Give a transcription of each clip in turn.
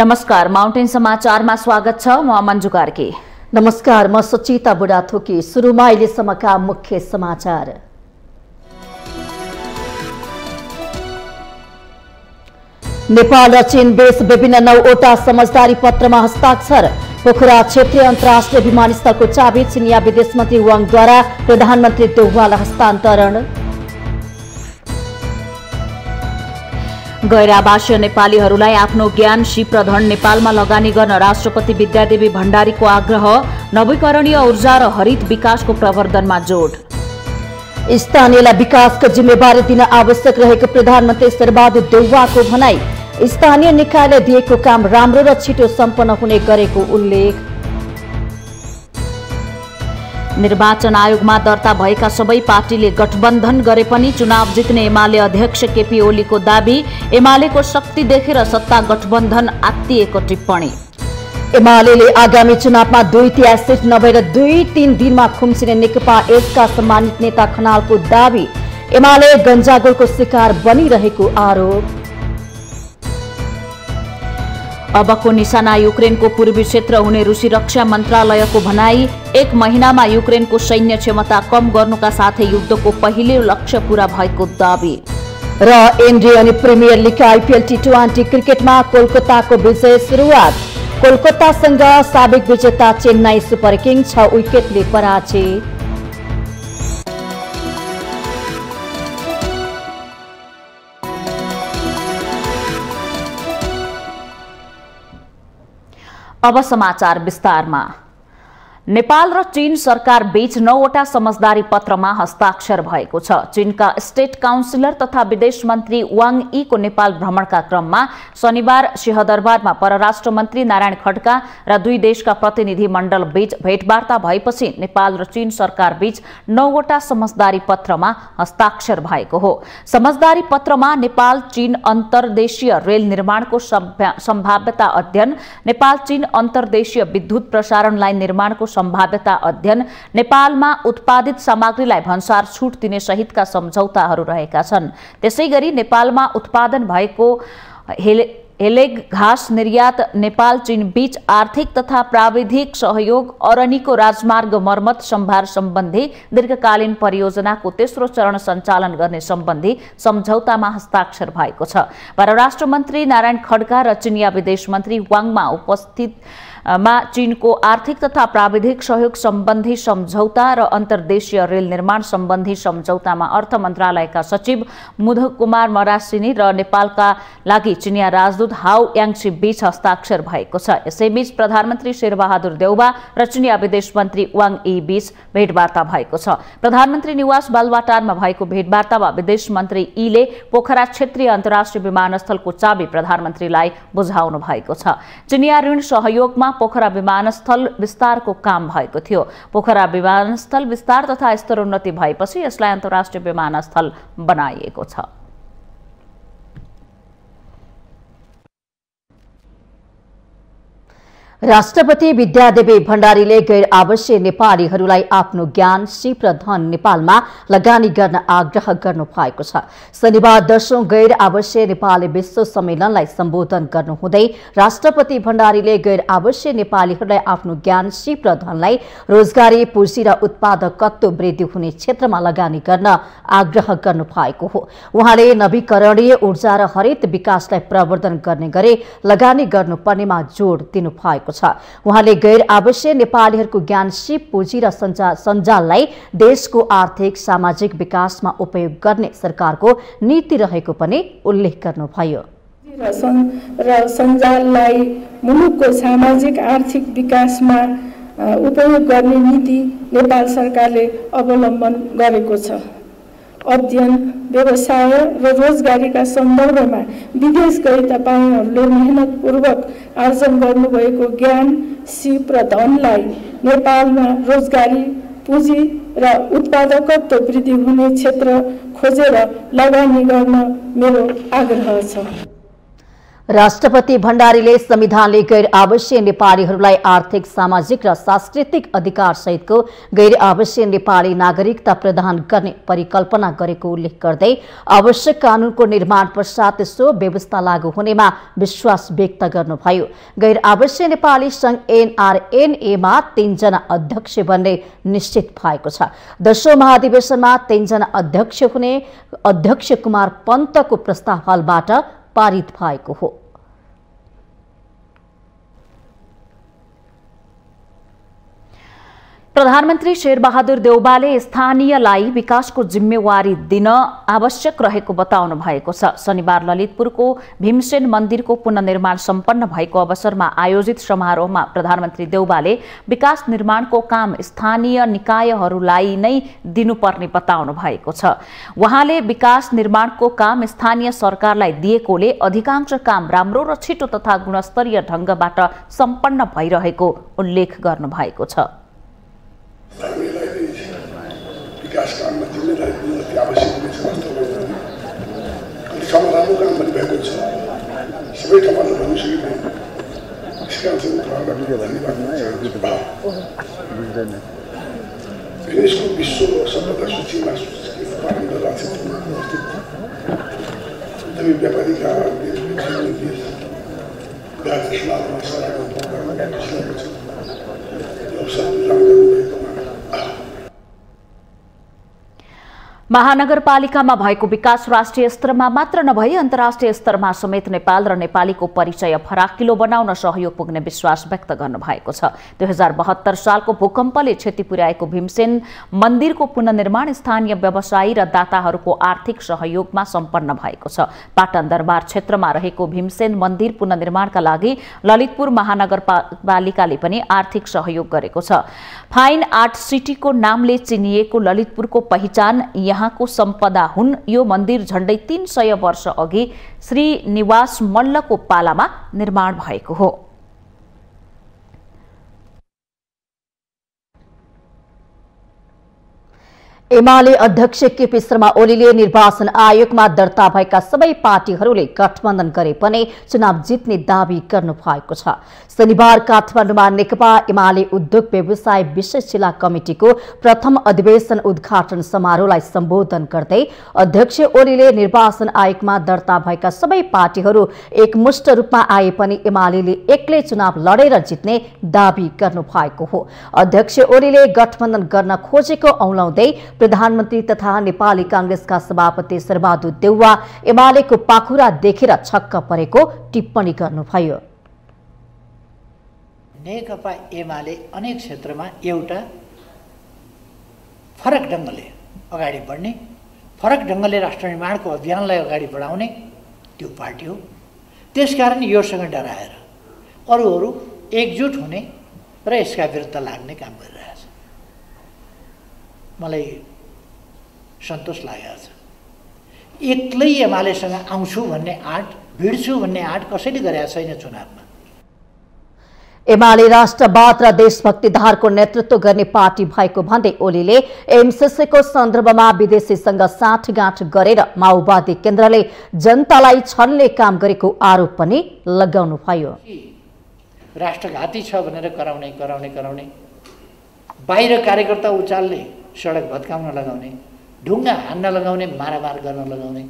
नमस्कार, माउन्टेन समाचारमा स्वागत छ। म मञ्जु कार्की। नमस्कार, म सुचिता बुढाथोकी। सुरुमा अहिलेसम्मका मुख्य समाचार। नेपाल र चीन बीच विभिन्न 9वटा समझदारी पत्रमा हस्ताक्षर। पोखरा क्षेत्रीय अन्तर्राष्ट्रिय विमानस्थलको चाबी चिनिया विदेश मन्त्री वाङद्वारा प्रधानमन्त्री देउवालाई हस्तान्तरण। गैर आवासीय नेपालीहरूलाई आफ्नो ज्ञान, सिप र धन नेपालमा लगानी गर्न राष्ट्रपति विद्यादेवी भण्डारीको आग्रह। नवीकरणीय ऊर्जा र हरित विकासको प्रवर्धनमा जोड। स्थानीयलाई विकासको जिम्मेवारी दिन आवश्यक रहेको प्रधानमन्त्री शेरबहादुर देउवाको भनाई। स्थानीय निकायले दिएको काम राम्रो र छिटो सम्पन्न हुने गरेको उल्लेख। निर्वाचन आयोगमा दर्ता भएका सबै पार्टीले गठबन्धन गरे पनि चुनाव जित्ने एमाले अध्यक्ष केपी ओलीको दाबी। एमालेको शक्ति देखेर सत्ता गठबन्धन आत्तिएको टिप्पणी। एमाले आगामी चुनावमा 2/3 सिट नभएर 2-3 दिनमा खुम्चिने नेकपा एसका सम्मानित नेता खनालको दाबी। एमाले गन्जागोलको शिकार बनिरहेको आरोप। अबको निशाना युक्रेनको पूर्वी क्षेत्र हुने रुसी रक्षा मन्त्रालयको भनाई। 1 महिनामा युक्रेनको सैन्य क्षमता कम गर्नुका साथै युद्धको पहिलो लक्ष्य पूरा भएको दाबी। र Indian premier league IPL T20 क्रिकेटमा कोलकाताको विजय सुरुवात। कोलकातासँग साबिक विजेता चेन्नई सुपर किङ्स 6 विकेटले पराजित। अब समाचार विस्तारमा। नेपाल र चीन सरकार बीच 9वटा समझदारी पत्रमा हस्ताक्षर भएको छ। चीनका स्टेट काउन्सिलर तथा विदेश मन्त्री वाङ यीको नेपाल भ्रमणका क्रममा शनिबार सिंहदरबारमा परराष्ट्र मन्त्री नारायण खड्का र 2 देशका प्रतिनिधि मण्डल बीच भेटवार्ता भएपछि नेपाल र चीन सरकार बीच 9वटा समझदारी पत्रमा हस्ताक्षर भएको हो। समझदारी पत्रमा नेपाल चीन अन्तर्देशीय रेल निर्माणको सम्भाव्यता अध्ययन, नेपाल चीन अन्तर्देशीय विद्युत प्रसारण लाइन निर्माणको सम्भाव्यता अध्ययन, नेपालमा उत्पादित सामग्रीलाई भन्सार छुट दिने सहितका सम्झौताहरू रहेका छन्। त्यसैगरी नेपालमा उत्पादन भएको हेलेग घाँस निर्यात, नेपाल चीन बीच आर्थिक तथा प्राविधिक सहयोग, अरनिको राजमार्ग मर्मत सम्भार सम्बन्धी दीर्घकालीन परियोजनाको तेस्रो चरण सञ्चालन गर्ने सम्बन्धी सम्झौतामा हस्ताक्षर भएको छ। परराष्ट्र मन्त्री नारायण खड्का र चिनिया विदेश मन्त्री वाङमा उपस्थितमा चीनको आर्थिक तथा प्राविधिक सहयोग सम्बन्धी सम्झौता र अन्तर्देशीय रेल निर्माण सम्बन्धी सम्झौतामा अर्थ मन्त्रालयका सचिव मुध कुमार मरासिनी र नेपालका लागि चिनिया राजदूत हाउ याङसी बीच हस्ताक्षर भएको छ। यसैबीच प्रधानमन्त्री शेरबहादुर देउवा र चिनिया विदेश मन्त्री वाङ यी बीच भेटवार्ता भएको छ। प्रधानमन्त्री निवास बालुवाटारमा भएको भेटवार्तामा विदेश मन्त्री यीले पोखरा क्षेत्रीय अन्तर्राष्ट्रिय विमानस्थलको चाबी प्रधानमन्त्रीलाई बुझाउनु भएको छ। चिनिया ऋण सहयोगमा पोखरा विमानस्थल विस्तारको काम भएको थियो। पोखरा विमानस्थल विस्तार तथा स्तरोन्नति भएपछि यसलाई अन्तर्राष्ट्रिय विमानस्थल बनाइएको छ। राष्ट्रपति विद्यादेवी भण्डारीले गैर आवासीय नेपालीहरूलाई आफ्नो ज्ञान, सिप र धन नेपालमा लगानी गर्न आग्रह गर्नु भएको छ। शनिबार 10औं गैर आवासीय नेपाली विश्व सम्मेलनलाई सम्बोधन गर्नुहुँदै राष्ट्रपति भण्डारीले गैर आवासीय नेपालीहरूलाई आफ्नो ज्ञान, सिप र धनलाई रोजगारी, पुँजी र उत्पादकत्व वृद्धि हुने क्षेत्रमा लगानी गर्न आग्रह गर्नु भएको हो। उहाँले नवीकरणीय ऊर्जा र हरित विकासलाई प्रवर्धन गर्ने गरी लगानी गर्नुपर्नेमा जोड दिनु भएको छ। उहाँले गैर आवासीय नेपालीहरूको ज्ञान, सिप, पुँजी र सञ्जाललाई देशको आर्थिक सामाजिक विकासमा उपयोग गर्ने सरकारको नीति रहेको पनि उल्लेख गर्नुभयो। र सञ्जाललाई मुलुकको सामाजिक आर्थिक विकासमा उपयोग गर्ने नीति नेपाल सरकारले अवलम्बन गरेको छ। अध्ययन, व्यवसाय र रोजगारीका सन्दर्भमा विदेश गई तपाईहरूले मेहनतपूर्वक आर्जन गर्नुभएको ज्ञान, सिप र धनलाई नेपालमा रोजगारी, पुँजी र उत्पादकत्व वृद्धि हुने क्षेत्र खोजेर लगानी गर्न मेरो आग्रह छ। राष्ट्रपति भण्डारीले संविधानले गैर आवासीय नेपालीहरूलाई आर्थिक, सामाजिक र सांस्कृतिक अधिकार सहितको गैर आवासीय नेपाली नागरिकता प्रदान गर्ने परिकल्पना गरेको उल्लेख गर्दै आवश्यक कानूनको निर्माण पश्चात सो व्यवस्था लागू हुनेमा विश्वास व्यक्त गर्नुभयो। गैर आवासीय नेपाली संघ NRNA-मा 3 जना अध्यक्ष बन्ने निश्चित भएको छ। 10औं महाधिवेशनमा 3 जना अध्यक्ष हुने अध्यक्ष कुमार पन्तको प्रस्ताव हालबाट पारित भएको हो। प्रधानमन्त्री शेरबहादुर देउबाले स्थानीयलाई विकासको जिम्मेवारी दिन आवश्यक रहेको बताउनु भएको छ। शनिबार ललितपुरको भीमसेन मन्दिरको पुनर्निर्माण सम्पन्न भएको अवसरमा आयोजित समारोहमा प्रधानमन्त्री देउबाले विकास निर्माणको काम स्थानीय निकायहरूलाई नै दिनुपर्ने बताउनु भएको छ। उहाँले विकास निर्माणको काम स्थानीय सरकारलाई दिएकोले अधिकांश काम राम्रो र छिटो तथा गुणस्तरीय ढंगबाट सम्पन्न भइरहेको उल्लेख गर्नु भएको छ। विकास काममा जिम्मेदारी दिनु अति आवश्यक हुनेछ जस्तो लाग्छ। अनि ठाउँमा राम्रो काम पनि भएको छ, सबै ठाउँमा भन्नु सकिँदैन। यसका युनेस्को विश्व सभ्यता सूचीमा पालन राष्ट्रमा अवस्थित सबै व्यापारीका महानगरपालिकामा भएको विकास राष्ट्रिय स्तरमा मात्र नभई अन्तर्राष्ट्रिय स्तरमा समेत नेपाल र नेपालीको परिचय फराकिलो बनाउन सहयोग पुग्ने विश्वास व्यक्त गर्नु भएको छ। 2072 सालको भूकम्पले क्षति पुर्याएको भीमसेन मन्दिरको पुनर्निर्माण स्थानीय व्यवसायी र दाताहरूको आर्थिक सहयोगमा सम्पन्न भएको छ। पाटन दरबार क्षेत्रमा रहेको भीमसेन मन्दिर पुनर्निर्माणका लागि ललितपुर महानगरपालिकाले पनि आर्थिक सहयोग गरेको छ। फाइन आर्ट सिटीको नामले चिनिएको ललितपुरको पहिचान यहाँको सम्पदा हुन्। यो मन्दिर झण्डै 300 वर्ष अघि श्री निवास मल्लको पालामा निर्माण भएको हो। एमाले अध्यक्ष केपी शर्मा ओलीले निर्वाचन आयोगमा दर्ता भएका सबै पार्टीहरूले गठबन्धन गरे पनि चुनाव जित्ने दावी गर्नु भएको छ। शनिबार काठमाडौँमा नेकपा एमाले उद्योग व्यवसाय विशेष जिल्ला कमिटिको प्रथम अधिवेशन उद्घाटन समारोहलाई सम्बोधन गर्दै अध्यक्ष ओलीले निर्वाचन आयोगमा दर्ता भएका सबै पार्टीहरू एकमुष्ट रूपमा आए पनि एमालेले एक्लै चुनाव लडेर जित्ने दावी गर्नु भएको हो। अध्यक्ष ओलीले गठबन्धन गर्न खोजेको औलाउँदै प्रधानमन्त्री तथा नेपाली कांग्रेसका सभापति शेरबहादुर देउवा एमालेको पाखुरा देखेर छक्क परेको टिप्पणी गर्नुभयो। नेकपा एमाले अनेक क्षेत्रमा एउटा फरक ढङ्गले अगाडि बढ्ने, फरक ढङ्गले राष्ट्र निर्माणको अभियानलाई अगाडि बढाउने त्यो पार्टी हो। त्यसकारण योसँग डराएर अरूहरू एकजुट हुने र यसका विरुद्ध लाग्ने काम गरिरहेछ। मलाई सन्तोष लागेको छ। एक्लै एमालेसँग आउँछु भन्ने आँट, भिड्छु भन्ने आँट कसैले गरेका छैन चुनावमा। एमाले राष्ट्रवाद र देशभक्ति धारको नेतृत्व गर्ने पार्टी भएको भन्दै ओलीले एमसीसीको सन्दर्भमा विदेशीसँग साँठगाँठ गरेर माओवादी केन्द्रले जनतालाई छल्ने काम गरेको आरोप पनि लगाउनुभयो। राष्ट्रघाती छ भनेर कराउने, बाहिर कार्यकर्ता उचाल्ने, सडक भत्काउन लगाउने, ढुङ्गा हान्न लगाउने, मारामार गर्न लगाउने,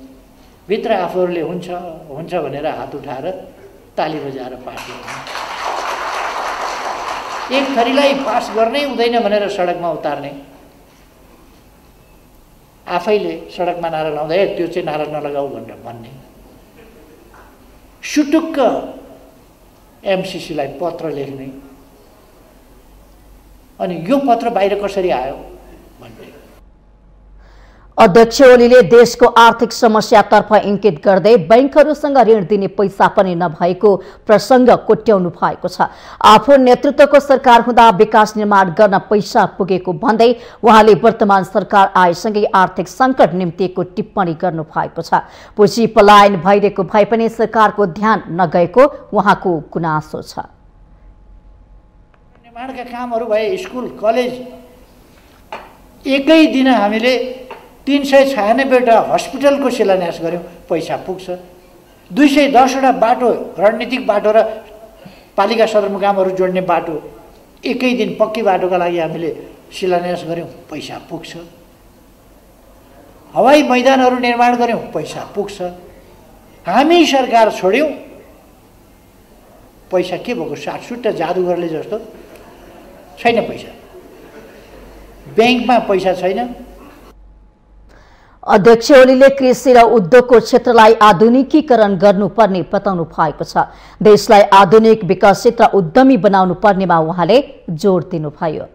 भित्र आफूहरूले हुन्छ भनेर हात उठाएर ताली बजाएर पार्टी एक थरीलाई पास गर्नै हुँदैन भनेर सडकमा उतार्ने, आफैले सडकमा नारा लाउँदा त्यो चाहिँ नारा नलगाऊ भनेर भन्ने, सुटुक्क एमसीसीलाई पत्र लेख्ने, अनि यो पत्र बाहिर कसरी आयो भन्ने। अध्यक्ष ओलीले देशको आर्थिक समस्यातर्फ इङ्गित गर्दै बैंकहरूसँग ऋण दिने पैसा पनि नभएको प्रसङ्ग कोट्याउनु भएको छ। आफू नेतृत्वको सरकार हुँदा विकास निर्माण गर्न पैसा पुगेको भन्दै उहाँले वर्तमान सरकार आएसँगै आर्थिक सङ्कट निम्तिएको टिप्पणी गर्नु भएको छ। पुँजी पलायन भइरहेको भए पनि सरकारको ध्यान नगएको उहाँको गुनासो छ। निर्माणका कामहरू भए, स्कुल कलेज एकै दिन हामीले 396वटा हस्पिटलको शिलान्यास गर्यौँ, पैसा पुग्छ। 210वटा बाटो, रणनीतिक बाटो र पालिका सदरमुकामहरू जोड्ने बाटो एकै दिन पक्की बाटोका लागि हामीले शिलान्यास गऱ्यौँ, पैसा पुग्छ। हवाई मैदानहरू निर्माण गऱ्यौँ, पैसा पुग्छ। हामी सरकार छोड्यौँ, पैसा के भएको? 60 जादुगरले जस्तो छैन पैसा, ब्याङ्कमा पैसा छैन। अध्यक्ष ओलीले कृषि र उद्योगको क्षेत्रलाई आधुनिकीकरण गर्नुपर्ने बताउनु भएको छ। देशलाई आधुनिक, विकसित र उद्यमी बनाउनु पर्नेमा उहाँले जोड दिनुभयो।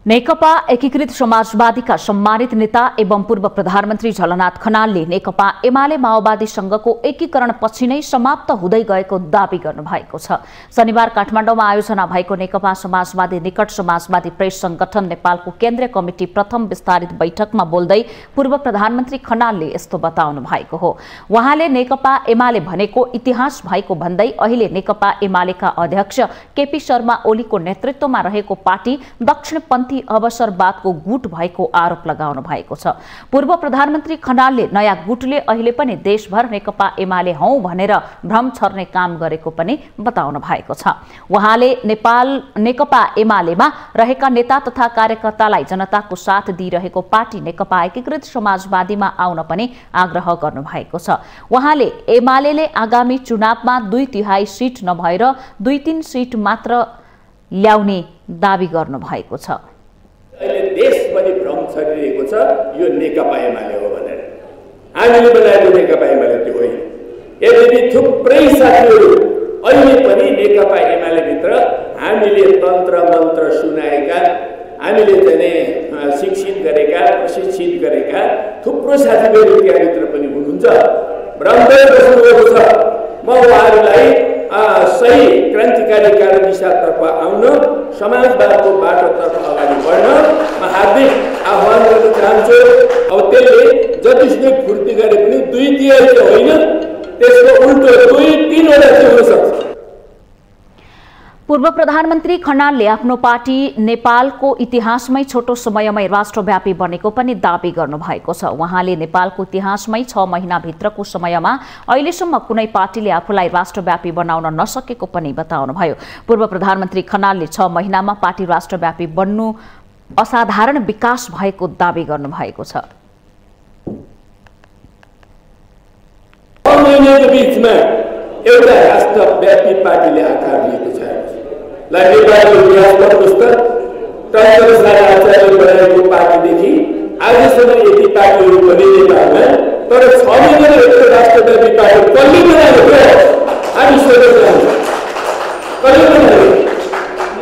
नेकपा एकीकृत समाजवादीका सम्मानित नेता एवं पूर्व प्रधानमन्त्री झलनाथ खनालले नेकपा एमाले माओवादीसँगको एकीकरण पछि नै समाप्त हुँदै गएको दावी गर्नुभएको छ। शनिबार काठमाडौँमा आयोजना भएको नेकपा समाजवादी निकट समाजवादी प्रेस संगठन नेपालको केन्द्रीय कमिटी प्रथम विस्तारित बैठकमा बोल्दै पूर्व प्रधानमन्त्री खनालले यस्तो बताउनु भएको हो। उहाँले नेकपा एमाले भनेको इतिहास भएको भन्दै अहिले नेकपा एमालेका अध्यक्ष केपी शर्मा ओलीको नेतृत्वमा रहेको पार्टी दक्षिणपन्थी अवसरवादको गुट भएको आरोप लगाउनु भएको छ। पूर्व प्रधानमन्त्री खनालले नयाँ गुटले अहिले पनि देशभर नेकपा एमाले हौ भनेर भ्रम छर्ने काम गरेको पनि बताउनु भएको छ। उहाँले नेकपा एमालेमा रहेका नेता तथा कार्यकर्तालाई जनताको साथ दिइरहेको पार्टी नेकपा एकीकृत समाजवादीमा आउन पनि आग्रह गर्नुभएको छ। उहाँले एमालेले आगामी चुनावमा 2/3 सिट नभएर 2-3 सिट मात्र ल्याउने दावी गर्नुभएको छ। अहिले देशभरि भ्रम छरिरहेको छ यो नेकपा एमाले हो भनेर। हामीले बनाएको नेकपा एमाले त्यो होइन। यद्यपि थुप्रै साथीहरू अहिले पनि नेकपा एमाले भित्र हामीले तन्त्र मन्त्र सुनाएका, हामीले चाहिँ शिक्षित गरेका, प्रशिक्षित गरेका थुप्रो साथीहरू त्यहाँभित्र पनि हुनुहुन्छ। भ्रमदै बस्नुभएको छ। म उहाँहरूलाई सही क्रान्तिकारी कार्यदिशातर्फ आउन, समाजवादको बाटोतर्फ अगाडि बढ्न म हार्दिक आह्वान गर्न चाहन्छु। अब त्यसले जतिसुकै फुर्ती गरे पनि 2-3 होइन, त्यसको उल्टो 2-3 वटा चाहिँ हुन सक्छ। पूर्व प्रधानमन्त्री खनालले आफ्नो पार्टी नेपालको इतिहासमै छोटो समयमै राष्ट्रव्यापी बनेको पनि दावी गर्नुभएको छ। उहाँले नेपालको इतिहासमै 6 महिनाभित्रको समयमा अहिलेसम्म कुनै पार्टीले आफूलाई राष्ट्रव्यापी बनाउन नसकेको पनि बताउनुभयो। पूर्व प्रधानमन्त्री खनालले 6 महिनामा पार्टी राष्ट्रव्यापी बन्नु असाधारण विकास भएको दावी गर्नुभएको छ। 6 महिनाको बिचमा एउटा राष्ट्रव्यापी पार्टीले आकार लिएको छ। नेपालको इतिहास पढ्नुहोस् त, टङ्कसार आचार्यले बनाएको पार्टीदेखि आजसम्म यति पार्टीहरू बने नेपालमा, तर 6 महिनामा एउटा राष्ट्रव्यापी पार्टी कसले बनाएको हो? हामी सोध्न चाहन्छौँ, कसले बनाएको?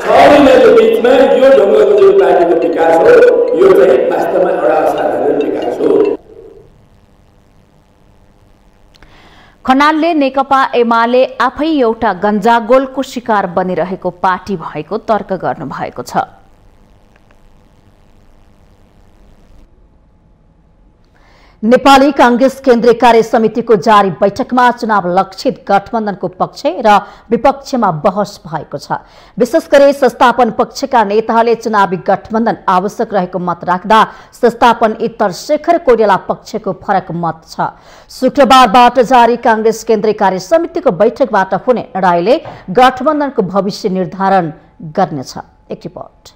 6 महिनाको बिचमा यो ढङ्गको जुन पार्टीको विकास हो, यो चाहिँ वास्तवमा एउटा असाधारण विकास हो। खनालले नेकपा एमाले आफै एउटा गन्जागोलको शिकार बनिरहेको पार्टी भएको तर्क गर्नुभएको छ। नेपाली कांग्रेस केन्द्रीय कार्य समितिको जारी बैठकमा चुनाव लक्षित गठबन्धनको पक्ष र विपक्षमा बहस भएको छ। विशेष गरी संस्थापन पक्षका नेताहरूले चुनावी गठबन्धन आवश्यक रहेको मत राख्दा संस्थापन इतर शेखर कोइराला पक्षको फरक मत छ। शुक्रबारबाट जारी कांग्रेस केन्द्रीय कार्य समितिको बैठकबाट हुने निर्णयले गठबन्धनको भविष्य निर्धारण गर्नेछ। एक रिपोर्ट।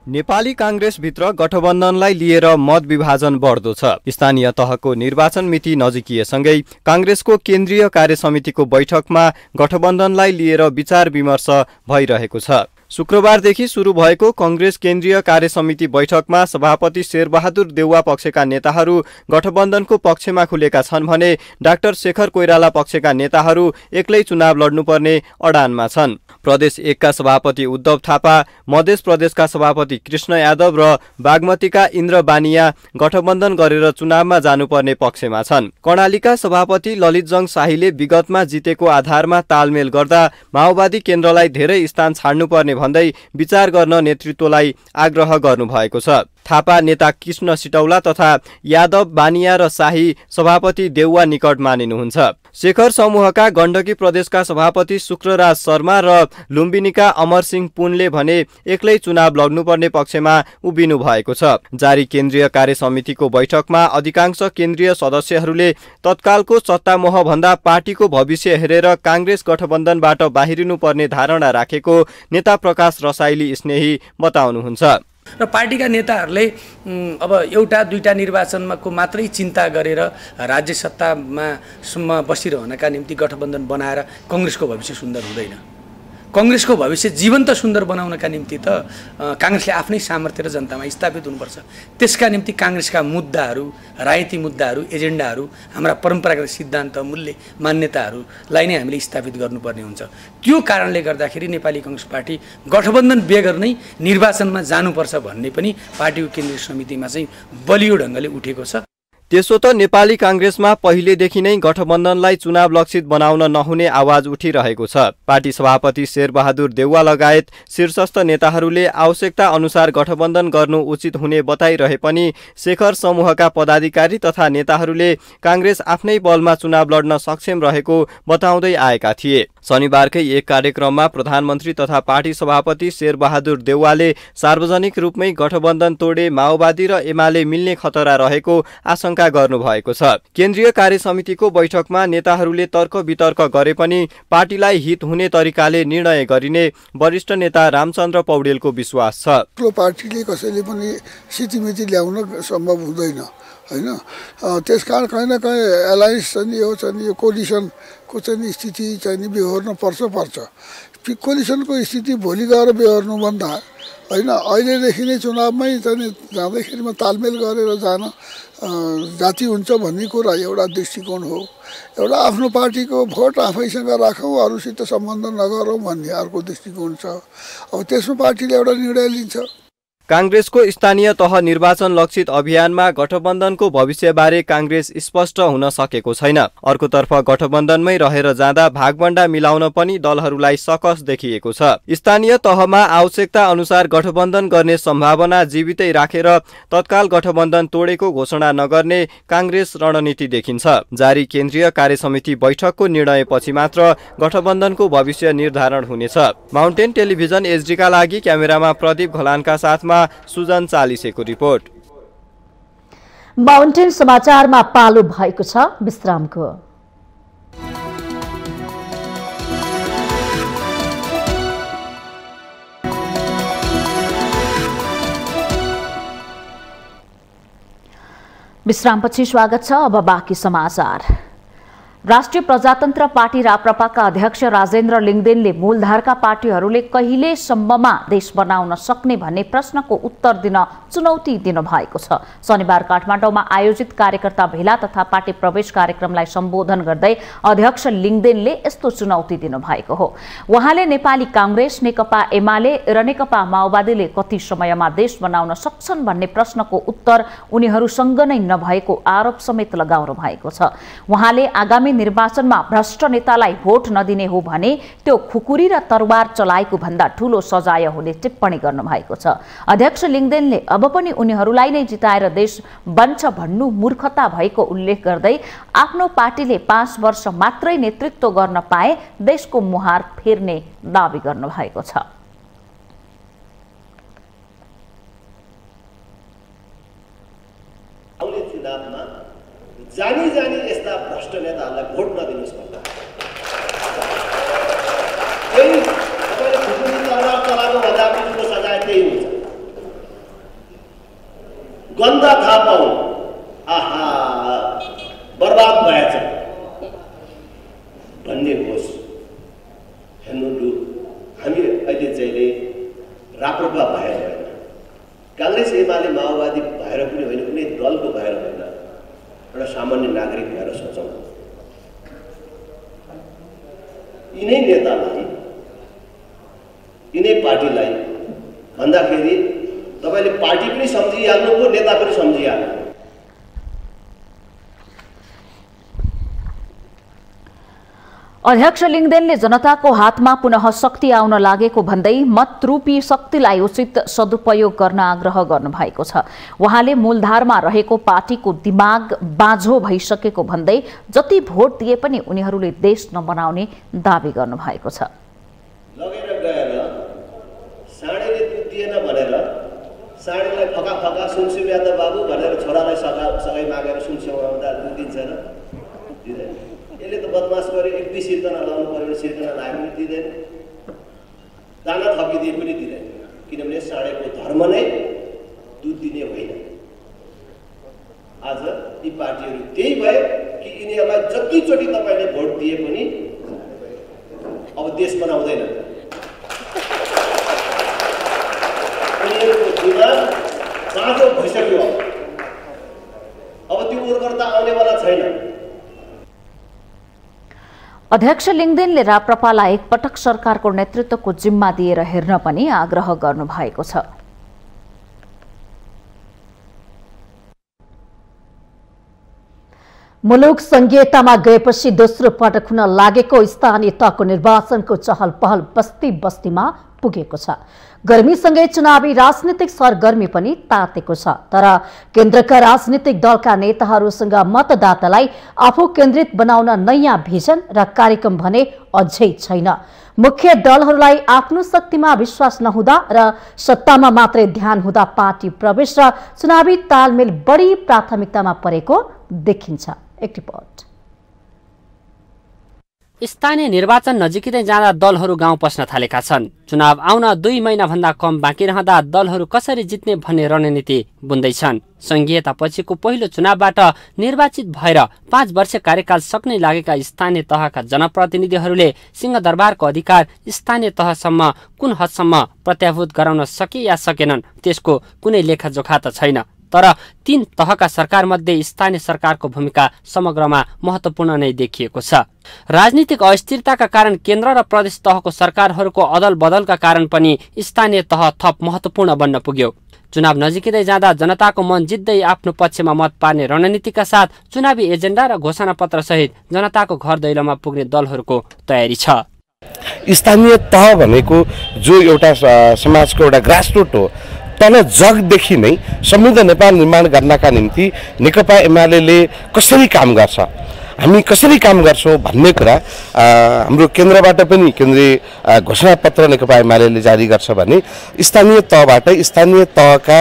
नेपाली कांग्रेस भित्र गठबन्धनलाई लिएर मत विभाजन बढ्दो छ। स्थानीय तहको निर्वाचन मिति नजिकिएसँगै कांग्रेसको केन्द्रीय कार्य समितिको बैठकमा गठबन्धनलाई लिएर विचार विमर्श भइरहेको छ। शुक्रबारदेखि सुरु भएको कांग्रेस केन्द्रीय कार्य समिति बैठकमा सभापति शेरबहादुर देउवा पक्षका नेताहरू गठबन्धनको पक्षमा खुलेका छन् भने डाक्टर शेखर कोइराला पक्षका नेताहरू एक्लै चुनाव लड्नुपर्ने अडानमा छन्। प्रदेश 1 का सभापति उद्धव थापा, मध्य प्रदेशका सभापति कृष्ण यादव र बागमतीका इन्द्र बानिया गठबन्धन गरेर चुनावमा जानुपर्ने पक्षमा छन्। कर्णालीका सभापति ललितजङ शाहीले विगतमा जितेको आधारमा तालमेल गर्दा माओवादी केन्द्रलाई धेरै स्थान छाड्नुपर्ने भन्दै विचार गर्न नेतृत्वलाई आग्रह गर्नुभएको छ। थापा नेता कृष्ण सिटौला तथा यादव बानिया र शाही सभापति देउवा निकट मानिनुहुन्छ। शेखर समूहका गण्डकी प्रदेशका सभापति शुक्रराज शर्मा र लुम्बिनीका अमरसिंह पुनले भने एक्लै चुनाव लड्नुपर्ने पक्षमा उभिनु भएको छ। जारी केन्द्रीय कार्य समितिको बैठकमा अधिकांश केन्द्रीय सदस्यहरूले तत्कालको सत्तामोह भन्दा पार्टीको भविष्य हेरेर कांग्रेस गठबन्धनबाट बाहिरिनु पर्ने धारणा राखेको नेता प्रकाश रसाइली स्नेही बताउनुहुन्छ। र पार्टीका नेताहरूले अब एउटा दुईटा निर्वाचनको मात्रै चिन्ता गरेर राज्य सत्तामा बसिरहनका निम्ति गठबन्धन बनाएर कांग्रेसको भविष्य सुन्दर हुँदैन। कांग्रेसको भविष्य जीवन्त सुन्दर बनाउनका निम्ति त कांग्रेसले आफ्नै सामर्थ्य र जनतामा स्थापित हुनुपर्छ। त्यसका निम्ति कांग्रेसका मुद्दाहरू, राजनीतिक मुद्दाहरू, एजेन्डाहरू, हाम्रा परम्परागत सिद्धान्त, मूल्य, मान्यताहरूलाई नै हामीले स्थापित गर्नुपर्ने हुन्छ। त्यो कारणले गर्दाखेरि नेपाली कांग्रेस पार्टी गठबन्धन बेगर नै निर्वाचनमा जानुपर्छ भन्ने पनि पार्टीको केन्द्रीय समितिमा चाहिँ बलियो ढङ्गले उठेको छ। त्यसो त नेपाली कांग्रेसमा पहिलेदेखि नै गठबन्धनलाई चुनाव लक्षित बनाउन नहुने आवाज उठिरहेको छ। पार्टी सभापति शेरबहादुर देउवा लगायत शीर्षस्थ नेताहरूले आवश्यकता अनुसार गठबन्धन गर्नु उचित हुने बताइरहे पनि शेखर समूहका पदाधिकारी तथा नेताहरूले कांग्रेस आफ्नै बलमा चुनाव लड्न सक्षम रहेको बताउँदै आएका थिए। शनिबारकै एक कार्यक्रममा प्रधानमन्त्री तथा पार्टी सभापति शेरबहादुर देउवाले सार्वजनिक रूपमै गठबन्धन तोडे माओवादी र एमाले मिल्ने खतरा रहेको आशंका गर्नु भएको छ। केन्द्रीय कार्य समितिको बैठकमा नेताहरूले तर्क वितर्क गरे पनि पार्टीलाई हित हुने तरिकाले निर्णय गरिने वरिष्ठ नेता रामचन्द्र पौडेलको विश्वास छ। पार्टीले कसैले पनि सितिमिति ल्याउन सम्भव हुँदैन हैन। त्यसकारण कहीँ न कहीँ एलायन्स चाहिँ यो कोलिसनको चाहिँ स्थिति चाहिँ बेहोर्न पर्छ। कोलिसनको स्थिति भोलि गएर बेहोर्नु भन्दा हैन अहिलेदेखि नै चुनावमै चाहिँ जाँदैखेरिमा तालमेल गरेर जान जाति हुन्छ भन्ने कुरा एउटा दृष्टिकोण हो। एउटा आफ्नो पार्टीको भोट आफैसँग राखौँ, अरूसित सम्बन्ध नगरौँ भन्ने अर्को दृष्टिकोण छ। अब त्यसमा पार्टीले एउटा निर्णय लिन्छ। कांग्रेसको स्थानीय तह निर्वाचन लक्षित अभियानमा गठबन्धनको भविष्यबारे कांग्रेस स्पष्ट हुन सकेको छैन। अर्कोतर्फ गठबन्धनमै रहेर जाँदा भागबण्डा मिलाउन पनि दलहरूलाई सकस देखिएको छ। स्थानीय तहमा आवश्यकता अनुसार गठबन्धन गर्ने सम्भावना जीवितै राखेर तत्काल गठबन्धन तोडेको घोषणा नगर्ने कांग्रेस रणनीति देखिन्छ। जारी केन्द्रीय कार्य समिति बैठकको निर्णयपछि मात्र गठबन्धनको भविष्य निर्धारण हुनेछ। माउन्टेन टेलिभिजन एचडीका लागि क्यामेरामा प्रदीप घलानका साथमा सुजन चालिसेको रिपोर्ट। माउन्टेन समाचारमा पालो भएको छ विश्रामको। विश्रामपछि स्वागत छ। अब बाँकी समाचार। राष्ट्रिय प्रजातन्त्र पार्टी राप्रपाका अध्यक्ष राजेन्द्र लिङदेनले मूलधारका पार्टीहरूले कहिलेसम्ममा देश बनाउन सक्ने भन्ने प्रश्नको उत्तर दिन चुनौती दिनुभएको छ। शनिबार काठमाडौँमा आयोजित कार्यकर्ता भेला तथा पार्टी प्रवेश कार्यक्रमलाई सम्बोधन गर्दै अध्यक्ष लिङदेनले यस्तो चुनौती दिनुभएको हो। उहाँले नेपाली कांग्रेस, नेकपा एमाले र नेकपा माओवादीले कति समयमा देश बनाउन सक्छन् भन्ने प्रश्नको उत्तर उनीहरूसँग नै नभएको आरोप समेत लगाउनु भएको छ। उहाँले आगामी निर्वाचनमा भ्रष्ट नेतालाई भोट नदिने हो भने त्यो खुकुरी र तरवार चलाएको भन्दा ठूलो सजाय हुने टिप्पणी गर्नु भएको छ। अध्यक्ष लिङदेनले अब पनि उनीहरूलाई नै जिताएर देश बन्छ भन्नु मूर्खता भएको उल्लेख गर्दै आफ्नो पार्टीले 5 वर्ष मात्रै नेतृत्व गर्न पाए देशको मुहार फेर्ने दावी गर्नु भएको छ। जानी यस्ता भ्रष्ट नेताहरूलाई भोट नदिनुहोस् भन्दा त्यही तपाईँले खुकुरी तरवार चलाएको भन्दा पनि ठुलो सजाय त्यही हुन्छ। गन्ध थाहा पाउनु आहा बर्बाद भएछ भन्ने होस्। हेर्नु लु, हामी अहिले चाहिँ राप्रपा भएर होइन, कांग्रेस एमाले माओवादी भएर पनि होइन, कुनै दलको भएर होइन, एउटा सामान्य नागरिक भएर सोचौँ। यिनै नेतालाई, यिनै पार्टीलाई भन्दाखेरि तपाईँले पार्टी पनि सम्झिहाल्नुभयो, नेता पनि सम्झिहाल्नु। अध्यक्ष लिङदेनले जनताको हातमा पुनः शक्ति आउन लागेको भन्दै मतरूपी शक्तिलाई उचित सदुपयोग गर्न आग्रह गर्नुभएको छ। उहाँले मूलधारमा रहेको पार्टीको दिमाग बाँझो भइसकेको भन्दै जति भोट दिए पनि उनीहरूले देश नबनाउने दावी गर्नुभएको छ। लगेर गएर साँडेले दुध दिएन भनेर साँडेलाई फका फका सुनसुम यादव बाबु भनेर छोरालाई सगाई मागेर सुनसुम आउँदा दुध दिन्छ र दिँदैन। यसले त बदमास गरे एक दुई सिर्जना लाउनु पर्यो, सिर्जना लाए पनि दिँदैन, दाना थपिदिए पनि दिँदैन, किनभने साँडेको धर्म नै दुध दिने होइन। आज यी पार्टीहरू त्यही भए कि यिनीहरूलाई जतिचोटि तपाईँले भोट दिए पनि अब देश बनाउँदैन। उनीहरूको दिमाग बाँझो भइसक्यो। अब त्यो उर्वरता आउनेवाला छैन। अध्यक्ष लिङदेनले राप्रपालाई एकपटक सरकारको नेतृत्वको जिम्मा दिएर हेर्न पनि आग्रह गर्नुभएको छ। मुलुक संघीयतामा गएपछि दोस्रो पटक हुन लागेको स्थानीय तहको निर्वाचनको चहल पहल बस्ती बस्तीमा पुगेको छ। गर्मीसँगै चुनावी राजनीतिक सरगर्मी पनि तातेको छ। तर केन्द्रका राजनीतिक दलका नेताहरूसँग मतदातालाई आफू केन्द्रित बनाउन नयाँ भिजन र कार्यक्रम भने अझै छैन। मुख्य दलहरूलाई आफ्नो शक्तिमा विश्वास नहुँदा र सत्तामा मात्रै ध्यान हुँदा पार्टी प्रवेश र चुनावी तालमेल बढी प्राथमिकतामा परेको देखिन्छ। एक रिपोर्ट। स्थानीय निर्वाचन नजिकै जाँदा दलहरू गाउँ पस्न थालेका छन्। चुनाव आउन 2 महिना भन्दा कम बाँकी रहँदा दलहरू कसरी जित्ने भन्ने रणनीति बुन्दैछन्। संघीयता पछिको पहिलो चुनावबाट निर्वाचित भएर 5 वर्ष कार्यकाल सक्ने लागेका स्थानीय तहका जनप्रतिनिधिहरूले सिंहदरबारको अधिकार स्थानीय तहसम्म कुन हदसम्म प्रत्याभूत गराउन सके या सकेनन् त्यसको कुनै लेखाजोखा त छैन। तर 3 तहका सरकार मध्ये स्थानीय सरकारको भूमिका समग्रमा महत्वपूर्ण नै देखिएको छ। राजनीतिक अस्थिरताका कारण केन्द्र र प्रदेश तहको सरकारहरूको अदल बदलका कारण पनि स्थानीय तह थप महत्वपूर्ण बन्न पुग्यो। चुनाव नजिकै जाँदा जनताको मन जित्दै आफ्नो पक्षमा मत पार्ने रणनीतिका साथ चुनावी एजेन्डा र घोषणापत्र सहित जनताको घर दैलोमा पुग्ने दलहरूको तयारी छ। स्थानीय तह भनेको जो एउटा समाजको एउटा ग्रासरुट हो, तल जगदेखि नै समृद्ध नेपाल निर्माण गर्नका निम्ति नेकपा एमाले कसरी काम गर्छ, हामी कसरी काम गर्छौं भन्ने कुरा हाम्रो केन्द्रबाट पनि केन्द्रीय घोषणापत्र नेकपा एमाले जारी गर्छ भने स्थानीय तहबाट स्थानीय तहका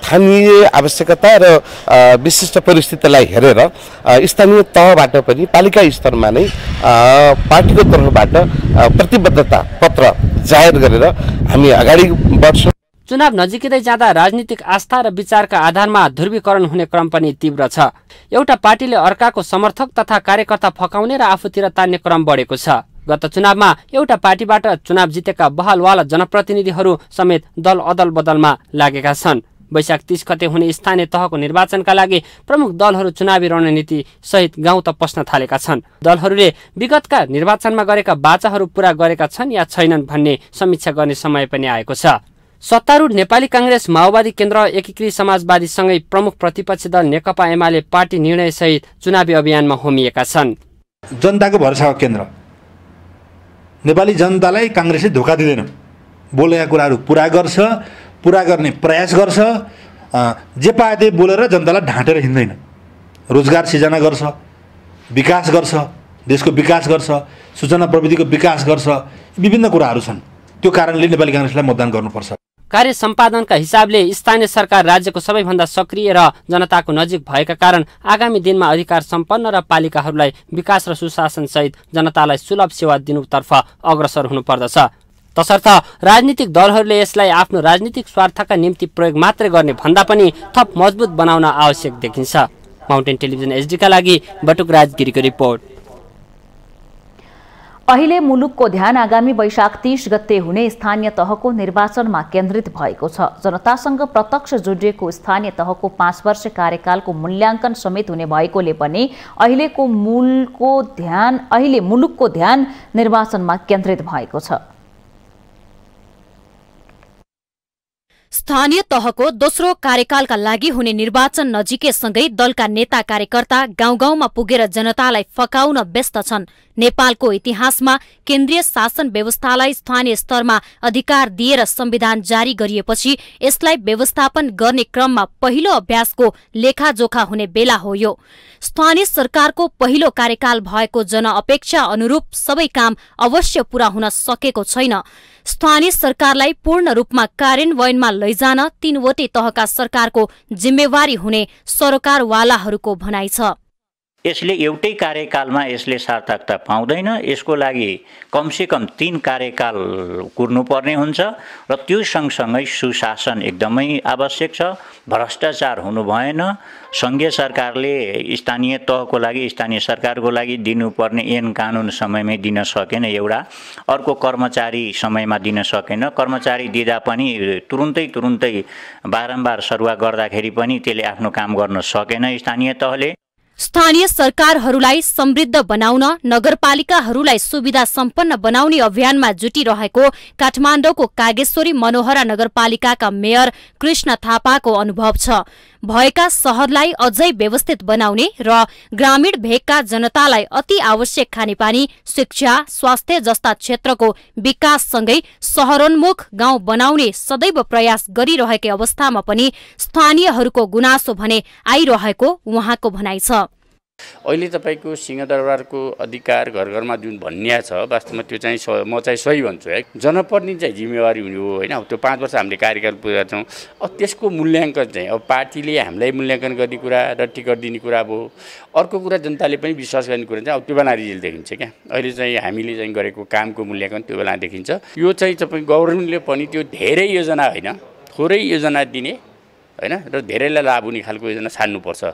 स्थानीय आवश्यकता र विशिष्ट परिस्थितिलाई हेरेर स्थानीय तहबाट पनि पालिका स्तरमा नै पार्टीको तर्फबाट प्रतिबद्धता पत्र जाहेर गरेर हामी अगाडि बढ्छौं। चुनाव नजिकै जाँदा राजनीतिक आस्था र विचारका आधारमा ध्रुवीकरण हुने क्रम पनि तीव्र छ। एउटा पार्टीले अर्काको समर्थक तथा कार्यकर्ता फकाउने र आफूतिर तान्ने क्रम बढेको छ। गत चुनावमा एउटा पार्टीबाट चुनाव जितेका बहालवाला जनप्रतिनिधिहरू समेत दल अदल बदलमा लागेका छन्। वैशाख 30 गते हुने स्थानीय तहको निर्वाचनका लागि प्रमुख दलहरू चुनावी रणनीति सहित गाउँ त पस्न थालेका छन्। दलहरूले विगतका निर्वाचनमा गरेका बाचाहरू पूरा गरेका छन् या छैनन् भन्ने समीक्षा गर्ने समय पनि आएको छ। सत्तारूढ नेपाली कांग्रेस, माओवादी केन्द्र, एकीकृत समाजवादी सँगै प्रमुख प्रतिपक्षी दल नेकपा एमाले पार्टी निर्णय सहित चुनावी अभियानमा होमिएका छन्। जनताको भरोसाको केन्द्र नेपाली जनतालाई कांग्रेसले धोका दिँदैन, बोलेका कुराहरू पूरा गर्छ, पूरा गर्ने प्रयास गर्छ। जे पाए त्यही बोलेर जनतालाई ढाँटेर हिँड्दैन। रोजगार सिर्जना गर्छ, विकास गर्छ, देशको विकास गर्छ, सूचना प्रविधिको विकास गर्छ, विभिन्न कुराहरू छन्। त्यो कारणले नेपाली कांग्रेसलाई मतदान गर्नुपर्छ। कार्य सम्पादनका हिसाबले स्थानीय सरकार राज्यको सबैभन्दा सक्रिय र जनताको नजिक भएका कारण आगामी दिनमा अधिकार सम्पन्न र पालिकाहरूलाई विकास र सुशासन सहित जनतालाई सुलभ सेवा दिनुतर्फ अग्रसर हुनुपर्दछ। तसर्थ राजनीतिक दलहरूले यसलाई आफ्नो राजनीतिक स्वार्थका निम्ति प्रयोग मात्रै गर्ने भन्दा पनि थप मजबुत बनाउन आवश्यक देखिन्छ। माउन्टेन टेलिभिजन एचडीका लागि बटुक राजगिरीको रिपोर्ट। अहिले मुलुकको ध्यान आगामी वैशाख 30 गते हुने स्थानीय तहको निर्वाचनमा केन्द्रित भएको छ। जनतासँग प्रत्यक्ष जोडिएको स्थानीय तहको 5 वर्ष कार्यकालको मूल्याङ्कन समेत हुने भएकोले पनि अहिले मुलुकको ध्यान निर्वाचनमा केन्द्रित भएको छ। स्थानीय तहको दोस्रो कार्यकालका लागि हुने निर्वाचन नजिकैसँगै दलका नेता कार्यकर्ता गाउँ गाउँमा पुगेर जनतालाई फकाउन व्यस्त छन्। नेपालको इतिहासमा केन्द्रीय शासन व्यवस्थालाई स्थानीय स्तरमा अधिकार दिएर संविधान जारी गरिएपछि यसलाई व्यवस्थापन गर्ने क्रममा पहिलो अभ्यासको लेखाजोखा हुने बेला हो यो। स्थानीय सरकारको पहिलो कार्यकाल भएको जनअपेक्षा अनुरूप सबै काम अवश्य पूरा हुन सकेको छैन। स्थानीय सरकारलाई पूर्ण रूपमा कार्यान्वयनमा लैजान तीनवटै तहका सरकारको जिम्मेवारी हुने सरकारवालाहरूको भनाइ छ। यसले एउटै कार्यकालमा यसले सार्थकता पाउँदैन। यसको लागि कमसेकम 3 कार्यकाल कुर्नुपर्ने हुन्छ र त्यो सँगसँगै सुशासन एकदमै आवश्यक छ। भ्रष्टाचार हुनु भएन। संघीय सरकारले स्थानीय तहको लागि स्थानीय सरकारको लागि दिनुपर्ने ऐन कानुन समयमै दिन सकेन एउटा। अर्को कर्मचारी समयमा दिन सकेन। कर्मचारी दिँदा पनि तुरुन्तै बारम्बार सरुवा गर्दाखेरि पनि त्यसले आफ्नो काम गर्न सकेन स्थानीय तहले। स्थानीय सरकारहरूलाई समृद्ध बनाउन नगरपालिकाहरूलाई सुविधा सम्पन्न बनाउने अभियानमा जुटिरहेको काठमाडौँको कागेश्वरी मनोहरा नगरपालिकाका मेयर कृष्ण थापाको अनुभव छ। भएका शहरलाई अझै व्यवस्थित बनाउने र ग्रामीण भेगका जनतालाई अति आवश्यक खानेपानी, शिक्षा, स्वास्थ्य जस्ता क्षेत्रको विकाससँगै शहरोन्मुख गाउँ बनाउने सदैव प्रयास गरिरहेकै अवस्थामा पनि स्थानीयहरूको गुनासो भने आइरहेको उहाँको भनाइ छ। अहिले तपाईको सिंहदरबारको अधिकार घर घरमा जुन भन्ने छ वास्तवमा त्यो चाहिँ म चाहिँ सही भन्छु है। जनप्रतिनिधि चाहिँ जिम्मेवारी हुने हो हैन। त्यो 5 वर्ष हामीले कार्यकाल पुरा छौं। त्यसको मूल्याङ्कन चाहिँ अब पार्टीले हामीलाई मूल्याङ्कन गर्ने कुरा र टिकट दिने कुरा भयो। अर्को कुरा जनताले पनि विश्वास गर्ने कुरा चाहिँ अब त्यो बेला रिजल्ट देखिन्छ क्या। अहिले चाहिँ हामीले चाहिँ गरेको कामको मूल्याङ्कन त्यो बेला देखिन्छ। यो चाहिँ तपाईँ गभर्नमेन्टले पनि त्यो धेरै योजना हैन, थोरै योजना दिने हैन र धेरैलाई लाभ हुने खालको योजना छान्नुपर्छ।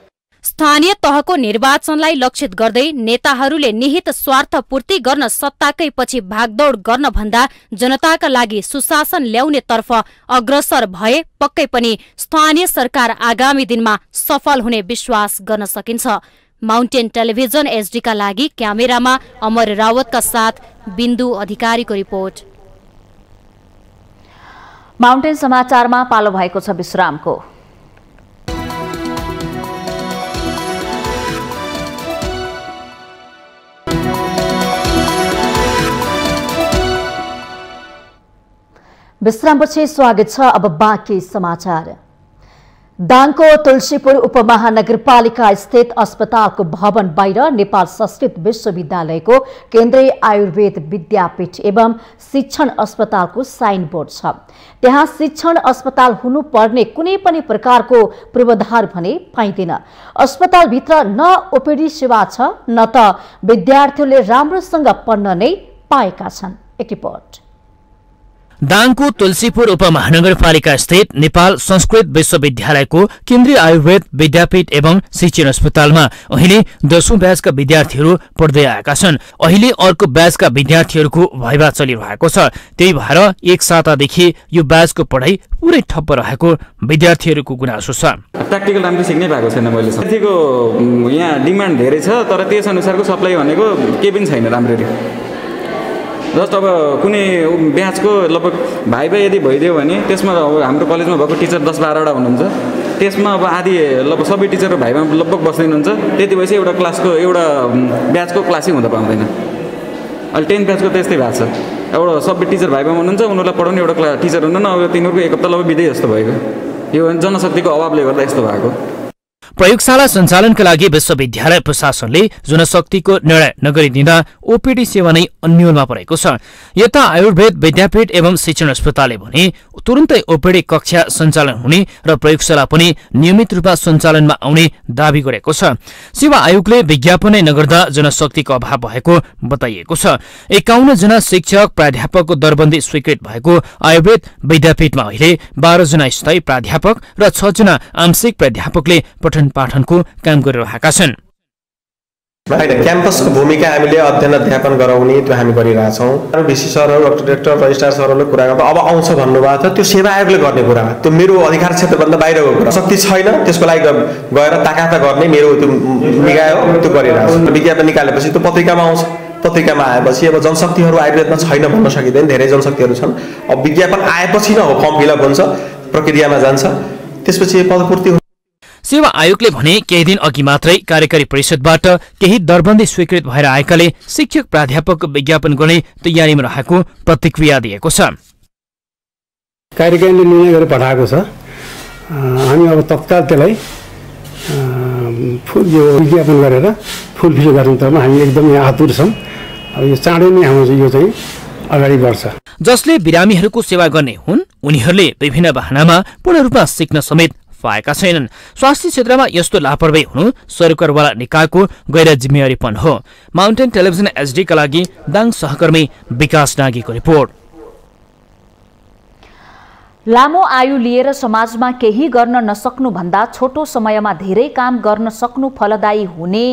स्थानीय तहको निर्वाचनलाई लक्षित गर्दै नेताहरूले निहित स्वार्थ पूर्ति गर्न सत्ताकै पछि भागदौड गर्न भन्दा जनताका लागि सुशासन ल्याउनेतर्फ अग्रसर भए पक्कै पनि स्थानीय सरकार आगामी दिनमा सफल हुने विश्वास गर्न सकिन्छ। माउन्टेन टेलिभिजन एचडी का लागि क्यामेरामा अमर रावतका साथ बिन्दु अधिकारीको रिपोर्ट। माउन्टेन समाचारमा पालो भएको छ विश्रामको। विश्रामपछि स्वागत छ। अब बाँकी समाचार। दाङको तुलसीपुर उपमहानगरपालिका स्थित अस्पतालको भवन बाहिर नेपाल संस्कृत विश्वविद्यालयको केन्द्रीय आयुर्वेद विद्यापीठ एवं शिक्षण अस्पतालको साइन बोर्ड छ। त्यहाँ शिक्षण अस्पताल हुनुपर्ने कुनै पनि प्रकारको पूर्वाधार भने पाइँदैन। अस्पतालभित्र न ओपीडी सेवा छ न त विद्यार्थीहरूले राम्रोसँग पढ्न नै पाएका छन्। एक रिपोर्ट। दाङको तुलसीपुर उपमहानगरपालिका स्थित नेपाल संस्कृत विश्वविद्यालयको केन्द्रीय आयुर्वेद विद्यापीठ एवं शिक्षण अस्पतालमा अहिले 10औं ब्याचका विद्यार्थीहरू पढ्दै आएका छन्। अहिले अर्को ब्याचका विद्यार्थीहरूको भइभा चलिरहेको छ। त्यही भएर एक सातादेखि यो ब्याचको पढाइ पुरै ठप्प रहेको विद्यार्थीहरूको गुनासो छ। प्र्याक्टिकल राम्रो सिक्नै भएको छैन। मैले साथीको यहाँ डिमान्ड धेरै छ तर त्यस अनुसारको सप्लाई भनेको केही पनि छैन राम्ररी। जस्ट अब कुनै ब्याचको लगभग भाइ यदि भइदियो भने त्यसमा अब हाम्रो कलेजमा भएको टिचर 10-12 वटा हुनुहुन्छ। त्यसमा अब आधी लगभग सबै टिचर भाइमा लगभग बस्दैन हुन्छ। त्यति भएपछि एउटा क्लासको एउटा ब्याचको क्लासै हुँदा पाउँदैन। अहिले 10 ब्याचको त्यस्तै भएको छ। एउटा सबै टिचर भाइमा हुनुहुन्छ, उनीहरूलाई पढाउने एउटा टिचर हुनुहुन्न। अब तिनीहरूको एक हप्ता लगभग बिदै जस्तो भएको। यो जनशक्तिको अभावले गर्दा यस्तो भएको। प्रयोगशाला सञ्चालनका लागि विश्वविद्यालय प्रशासनले जनशक्तिको निर्णय नगरिदिँदा ओपीडी सेवा नै अन्यलमा परेको छ। यता आयुर्वेद विद्यापीठ एवं शिक्षण अस्पतालले भने तुरुन्तै ओपीडी कक्षा सञ्चालन हुने र प्रयोगशाला पनि नियमित रूपमा सञ्चालनमा आउने दावी गरेको छ। सेवा आयोगले विज्ञापनै नगर्दा जनशक्तिको अभाव भएको बताइएको छ। 51 जना शिक्षक प्राध्यापकको दरबन्दी स्वीकृत भएको आयुर्वेद विद्यापीठमा अहिले 12 जना स्थायी प्राध्यापक र 6 जना आंशिक प्राध्यापकले पठन पाठनको काम गरिरहेका छन्। क्याम्पसको भूमिका हामीले अध्ययन अध्यापन गराउने त्यो हामी गरिरहेछौँ। भिसी सरहरू, डाइरेक्टर, रजिस्ट्रार सरहरूले कुरा गर्दा अब आउँछ भन्नुभएको थियो। त्यो सेवा आयोगले गर्ने कुरा, त्यो मेरो अधिकार क्षेत्रभन्दा बाहिरको कुरा। शक्ति छैन त्यसको लागि गएर ताकाता गर्ने मेरो त्यो निकाय हो, त्यो गरिरहेको छु। विज्ञापन निकालेपछि त्यो पत्रिकामा आउँछ। पत्रिकामा आएपछि अब जनशक्तिहरू आयुर्वेदमा छैन भन्न सकिँदैन। धेरै जनशक्तिहरू छन्। अब विज्ञापन आएपछि न हो फर्म फिलअप हुन्छ। प्रक्रियामा जान्छ, त्यसपछि पदपूर्ति हुन्छ। सेवा आयोगले भने केही दिन अघि मात्रै कार्यकारी परिषदबाट केही दरबन्दी स्वीकृत भएर आएकाले शिक्षक प्राध्यापकको विज्ञापन गर्ने तयारीमा रहेको प्रतिक्रिया दिएको छ। कार्यकारिणीले निर्णय गरेर पठाएको छ, हामी अब तत्काल त्यसलाई यो विज्ञापन गरेर फुलफिल गर्नुमा हामी एकदमै आतुर छौँ। अब यो चाँडै नै हाम्रो यो चाहिँ अगाडि बढ्छ। जसले बिरामीहरूको सेवा गर्ने हुन् उनीहरूले विभिन्न बहानामा पूर्ण रूपमा सिक्न समेत पाएका छैनन्। स्वास्थ्य क्षेत्रमा यस्तो लापरवाही हुनु सरकारवाला निकायको गैर जिम्मेवारीपन हो। माउन्टेन टेलिभिजन एचडी का लागि दाङ सहकर्मी विकास नागीको रिपोर्ट। लामो आयु लिएर समाजमा केही गर्न नसक्नु भन्दा छोटो समयमा धेरै काम गर्न सक्नु फलदायी हुने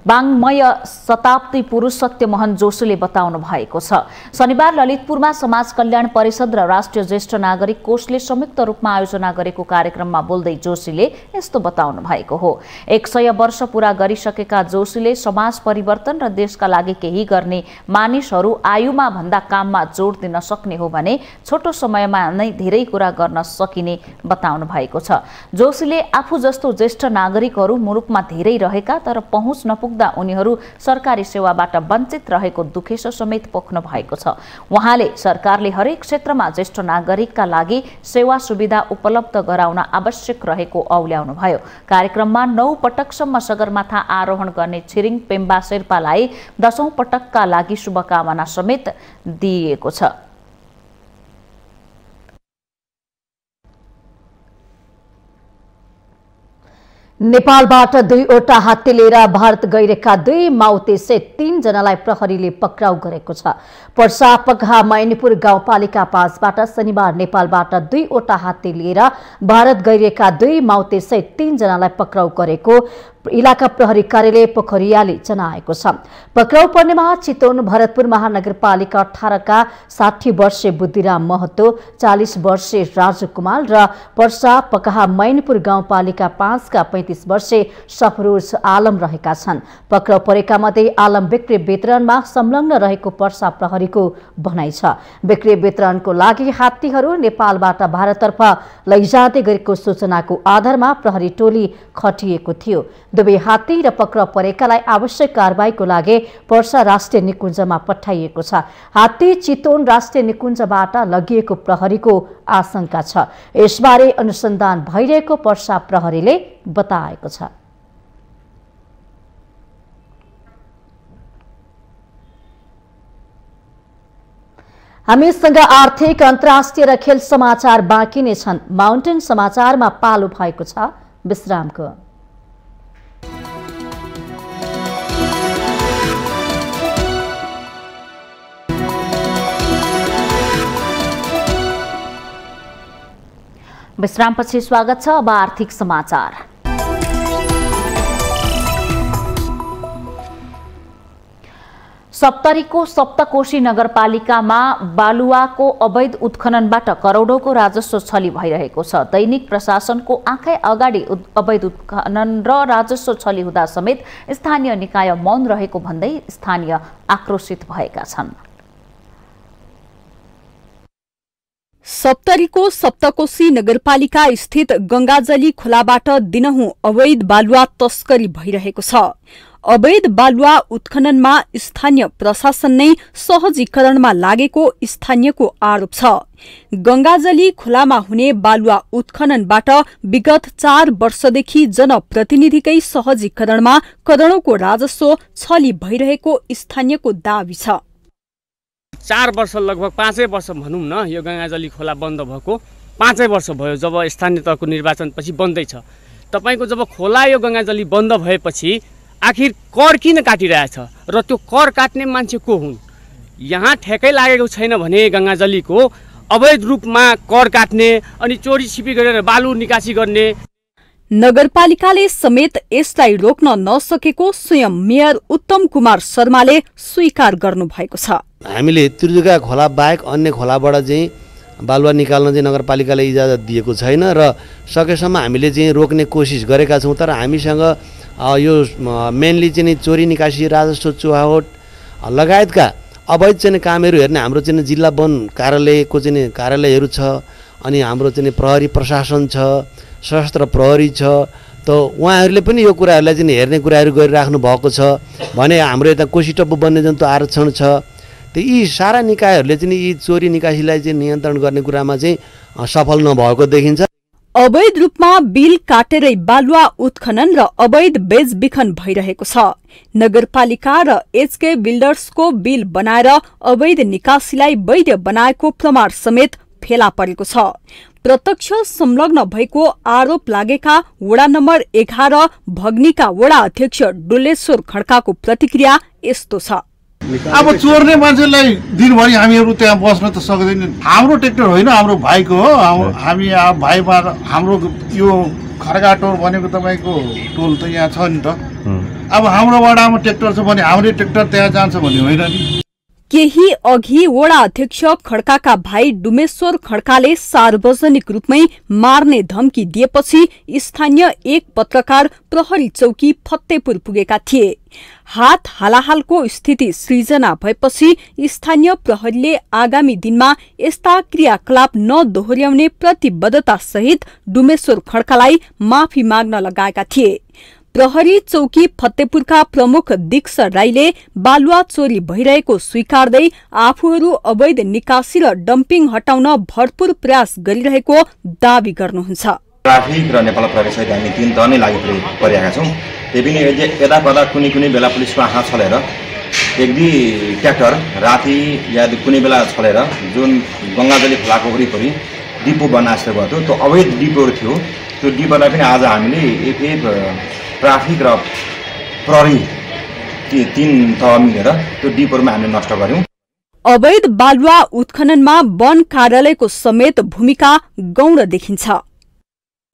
वाङ्मय शताब्दी पुरुष सत्यमोहन जोशीले बताउनु भएको छ। शनिबार ललितपुरमा समाज कल्याण परिषद र राष्ट्रिय ज्येष्ठ नागरिक कोषले संयुक्त रूपमा आयोजना गरेको कार्यक्रममा बोल्दै जोशीले यस्तो बताउनु भएको हो। 100 वर्ष पूरा गरिसकेका जोशीले समाज परिवर्तन र देशका लागि केही गर्ने मानिसहरू आयुमा भन्दा काममा जोड दिन सक्ने हो भने छोटो समयमा नै धेरै कुरा गर्न सकिने बताउनु भएको छ। जोशीले आफू जस्तो ज्येष्ठ नागरिकहरू मुलुकमा धेरै रहेका तर पहुँच नपुग्दा उनीहरू सरकारी सेवाबाट वञ्चित रहेको दुखेसो समेत पोख्नु भएको छ। उहाँले सरकारले हरेक क्षेत्रमा ज्येष्ठ नागरिकका लागि सेवा सुविधा उपलब्ध गराउन आवश्यक रहेको औल्याउनुभयो। कार्यक्रममा 9 पटकसम्म सगरमाथा आरोहण गर्ने छिरिङ पेम्बा शेर्पालाई 10औं पटकका लागि शुभकामना समेत दिइएको छ। नेपालबाट 2वटा हात्ती लिएर भारत गइरहेका 2 माउते सहित 3 जनालाई प्रहरीले पक्राउ गरेको छ। पर्सा पकहा मैनपुर गाउँपालिका 5 बाट शनिबार नेपालबाट 2वटा हात्ती लिएर भारत गइरहेका 2 माउते सहित 3 जनालाई पक्राउ गरेको इलाका प्रहरी कार्यालय पोखरियाले जनाएको छ। पक्राउ पर्नेमा चितवन भरतपुर महानगरपालिका 18 का 60 वर्षीय बुद्धिराम महतो, 40 वर्षीय राजु कुमार र पर्सा पकहा मैनपुर गाउँपालिका 5 का 35 वर्षीय सफरोज आलम रहेका छन्। पक्राउ परेका मध्ये आलम बिक्री वितरणमा संलग्न रहेको पर्सा प्रहरीको भनाइ छ। बिक्री वितरणको लागि हात्तीहरू नेपालबाट भारततर्फ लैजाँदै गरेको सूचनाको आधारमा प्रहरी टोली खटिएको थियो। दुवै हात्ती र पक्राउ परेकालाई आवश्यक कारबाहीको लागि पर्सा राष्ट्रिय निकुञ्जमा पठाइएको छ। हात्ती चितवन राष्ट्रिय निकुञ्जबाट लगिएको प्रहरीको आशंका छ। यसबारे अनुसन्धान भइरहेको पर्सा प्रहरीले बताएको छ। हामीसँग आर्थिक अन्तर्राष्ट्रिय र खेल समाचार बाँकी नै छन्। माउन्टेन समाचारमा पालो भएको छ विश्रामको। विश्रामपछि स्वागत छ। अब आर्थिक समाचार। सप्तरीको सप्तकोशी नगरपालिकामा बालुवाको अवैध उत्खननबाट करोडौंको राजस्व छली भइरहेको छ। दैनिक प्रशासनको आँखै अगाडि अवैध उत्खनन र राजस्व छली हुँदा समेत स्थानीय निकाय मौन रहेको भन्दै स्थानीय आक्रोशित भएका छन्। सप्तरीको सप्तकोशी नगरपालिका स्थित गंगाजली खोलाबाट दिनहुँ अवैध बालुवा तस्करी भइरहेको छ। अवैध बालुवा उत्खननमा स्थानीय प्रशासन नै सहजीकरणमा लागेको स्थानीयको आरोप छ। गंगाजली खोलामा हुने बालुवा उत्खननबाट विगत 4 वर्षदेखि जनप्रतिनिधिकै सहजीकरणमा करोडौंको राजस्व छली भइरहेको स्थानीयको दावी छ। 4 वर्ष लगभग 5 वर्ष भनौँ न, यो गंगाजली खोला बन्द भएको 5 वर्ष भयो। जब स्थानीय तहको निर्वाचनपछि बन्दैछ, तपाईको जब खोला यो गंगाजली बन्द भएपछि आखिर कर किन काटिरहेछ र त्यो कर काट्ने मान्छे को हुन्? यहाँ ठेकै लागेको छैन भने गंगाजलीको अवैध रूपमा कर काट्ने अनि चोरी छिपी गरेर बालु निकासी गर्ने। नगरपालिकाले समेत यसलाई रोक्न नसकेको स्वयं मेयर उत्तम कुमार शर्माले स्वीकार गर्नु भएको छ। हामीले त्रिजुगा खोला बाहेक अन्य खोलाबाट चाहिँ बालुवा निकाल्न चाहिँ नगरपालिकाले इजाजत दिएको छैन र सकेसम्म हामीले चाहिँ रोक्ने कोसिस गरेका छौँ। तर हामीसँग यो मेनली चाहिँ चोरी निकासी, राजस्व चुहावट लगायतका अवैध चाहिँ कामहरू हेर्ने हाम्रो चाहिँ जिल्ला वन कार्यालयको चाहिँ कार्यालयहरू छ। अनि हाम्रो चाहिँ प्रहरी प्रशासन छ, सशस्त्र प्रहरी छ, त उहाँहरूले पनि यो कुराहरूलाई चाहिँ हेर्ने कुराहरू गरिराख्नु भएको छ भने हाम्रो यता कोसीटप्पु वन्यजन्तु आरक्षण छ। त यी सारा निकायहरूले चाहिँ यी चोरी निकासीलाई चाहिँ नियन्त्रण गर्ने कुरामा चाहिँ सफल नभएको देखिन्छ। अवैध रूपमा बिल काटेरै बालुवा उत्खनन र अवैध बेचबिखन भइरहेको छ। नगरपालिका र एचके बिल्डर्सको बिल बनाएर अवैध निकासीलाई वैध बनाएको प्रमाण समेत फेला परेको छ। प्रत्यक्ष संलग्न भएको आरोप लागेका वडा नम्बर 11 भग्नीका वडा अध्यक्ष डुलेश्वर खड्काको प्रतिक्रिया यस्तो छ। अब चोर्ने मान्छेलाई दिनभरि हामीहरू त्यहाँ बस्न त सक्दैनन्। हाम्रो ट्र्याक्टर होइन, हाम्रो भाइको हो। हामी भाइमा हाम्रो यो खड्का टोल भनेको तपाईँको टोल त यहाँ छ नि त। अब हाम्रो वडामा ट्र्याक्टर छ भने हाम्रै ट्र्याक्टर त्यहाँ जान्छ भन्ने होइन नि। केही अघि वडा अध्यक्ष खड्काका भाइ डुमेश्वर खड्काले सार्वजनिक रूपमै मार्ने धम्की दिएपछि स्थानीय एक पत्रकार प्रहरी चौकी फत्तेपुर पुगेका थिए। हात हालाहालको स्थिति सृजना भएपछि स्थानीय प्रहरीले आगामी दिनमा यस्ता क्रियाकलाप नदोहोर्याउने प्रतिबद्धता सहित डुमेश्वर खड्कालाई माफी माग्न लगाएका थिए। प्रहरी चौकी फत्तेपुरका प्रमुख दीक्ष राईले बालुवा चोरी भइरहेको स्वीकार्दै आफूहरू अवैध निकासी र डम्पिङ हटाउन भरपूर प्रयास गरिरहेको दावी गर्नुहुन्छ। ट्राफिक र नेपाल प्रहरी सहित हामी 3 तह नै लागि परेका छौँ। त्यही पनि यता कता कुनै बेला पुलिसको आँखा छलेर एक दुई ट्र्याक्टर राति या कुनै बेला छलेर जुन गङ्गाजली खोलाको वरिपरि डिपो बनाएको भयो, त्यो अवैध डिपोहरू थियो। त्यो डिपोलाई पनि आज हामीले एक ट्राफिक र प्रहरी 3 तह मिलेर त्यो डिपोमा हामीले नष्ट गर्यौं। अवैध बालुवा उत्खननमा वन कार्यालयको समेत भूमिका गौण देखिन्छ।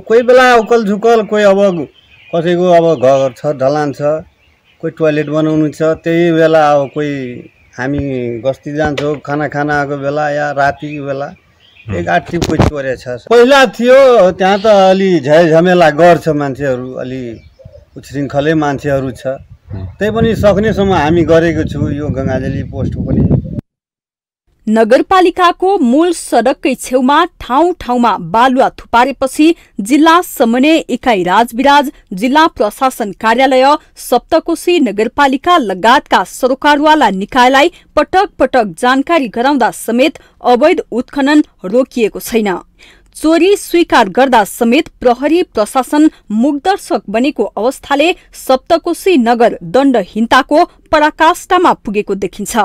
कोही बेला उकल झुकल, कोही अब कसैको अब घर छ, ढलान छ, कोही टोयलेट बनाउनु छ, त्यही बेला अब कोही हामी गस्ती जान्छौँ खाना आएको बेला या रातिको बेला एक आठ टिप कोही चोरे छ। पहिला थियो त्यहाँ त अलि झमेला गर्छ मान्छेहरू, अलि उच्छृङ्खलै मान्छेहरू छ। त्यही पनि सक्नेसम्म हामी गरेको छु यो गङ्गाजली पोस्ट पनि। नगरपालिकाको मूल सडककै छेउमा ठाउँ ठाउँमा बालुवा थुपारेपछि जिल्ला समन्वय इकाइ राजविराज, जिल्ला प्रशासन कार्यालय, सप्तकोशी नगरपालिका लगायतका सरकारवाला निकायलाई पटक पटक जानकारी गराउँदा समेत अवैध उत्खनन रोकिएको छैन। चोरी स्वीकार गर्दा समेत प्रहरी प्रशासन मुखदर्शक बनेको अवस्थाले सप्तकोशी नगर दण्डहीनताको पराकाष्ठामा पुगेको देखिन्छ।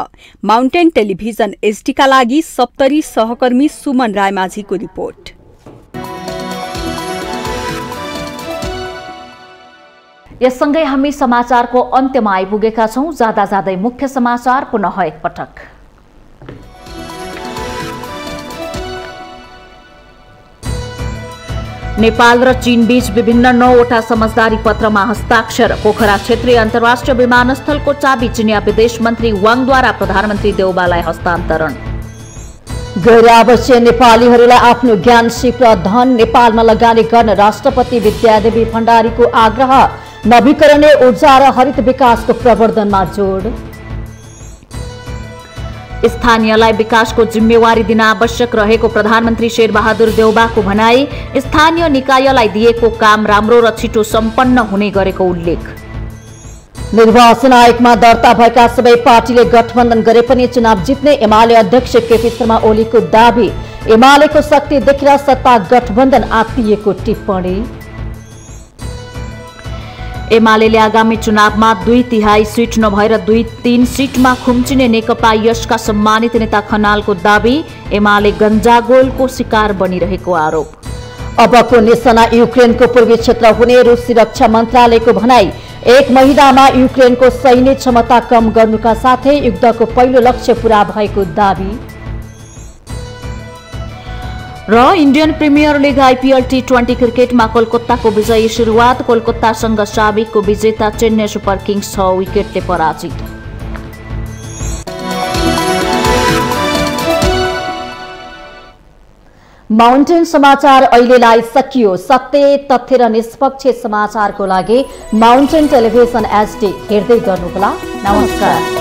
माउन्टेन टेलिभिजन एचडीका लागि सप्तरी सहकर्मी सुमन रायमाझीको रिपोर्ट। यससँगै हामी समाचारको अन्त्यमा आइपुगेका छौं। जाँदा जाँदै मुख्य समाचार पुनः एकपटक। नेपाल र चीन बीच विभिन्न 9वटा समझदारी पत्रमा हस्ताक्षर। पोखरा क्षेत्रीय अन्तर्राष्ट्रिय विमानस्थलको चाबी चिनिया विदेश मन्त्री वाङद्वारा प्रधानमन्त्री देउबालाई हस्तान्तरण। गैर आवासीय नेपालीहरूलाई आफ्नो ज्ञान, सिप र धन नेपालमा लगानी गर्न राष्ट्रपति विद्यादेवी भण्डारीको आग्रह। नवीकरणीय ऊर्जा र हरित विकासको प्रवर्धनमा जोड। स्थानीयलाई विकासको जिम्मेवारी दिन आवश्यक रहेको प्रधानमन्त्री शेरबहादुर देउबाको भनाई। स्थानीय निकायलाई दिएको काम राम्रो र छिटो सम्पन्न हुने गरेको उल्लेख। निर्वाचन आयोगमा दर्ता भएका सबै पार्टीले गठबन्धन गरे पनि चुनाव जित्ने एमाले अध्यक्ष केपी शर्मा ओलीको दावी। एमालेको शक्ति देखेर सत्ता गठबन्धन आत्तिएको टिप्पणी। एमालेले आगामी चुनावमा 2/3 सीट नभएर 2/3 सीटमा खुम्चिने नेकपा यशका सम्मानित नेता खनालको दावी। एमाले गन्जागोलको शिकार बनिरहेको आरोप। अबको निशाना युक्रेनको पूर्वी क्षेत्र हुने रुसी रक्षा मन्त्रालयको भनाई। 1 महिनामा युक्रेनको सैन्य क्षमता कम गर्नुका साथै युद्धको पहिलो लक्ष्य पूरा भएको दावी। र Indian premier league IPL T20 क्रिकेटमा कोलकाताको विजयी सुरुवात। कोलकातासँग साबिकको विजेता चेन्नई सुपर किङ्स 6 विकेटले पराजित। माउन्टेन समाचार अहिलेलाई सकियो। सत्य, तथ्य र निष्पक्ष समाचारको लागि माउन्टेन टेलिभिजन HD हेर्दै गर्नुहोला। नमस्कार।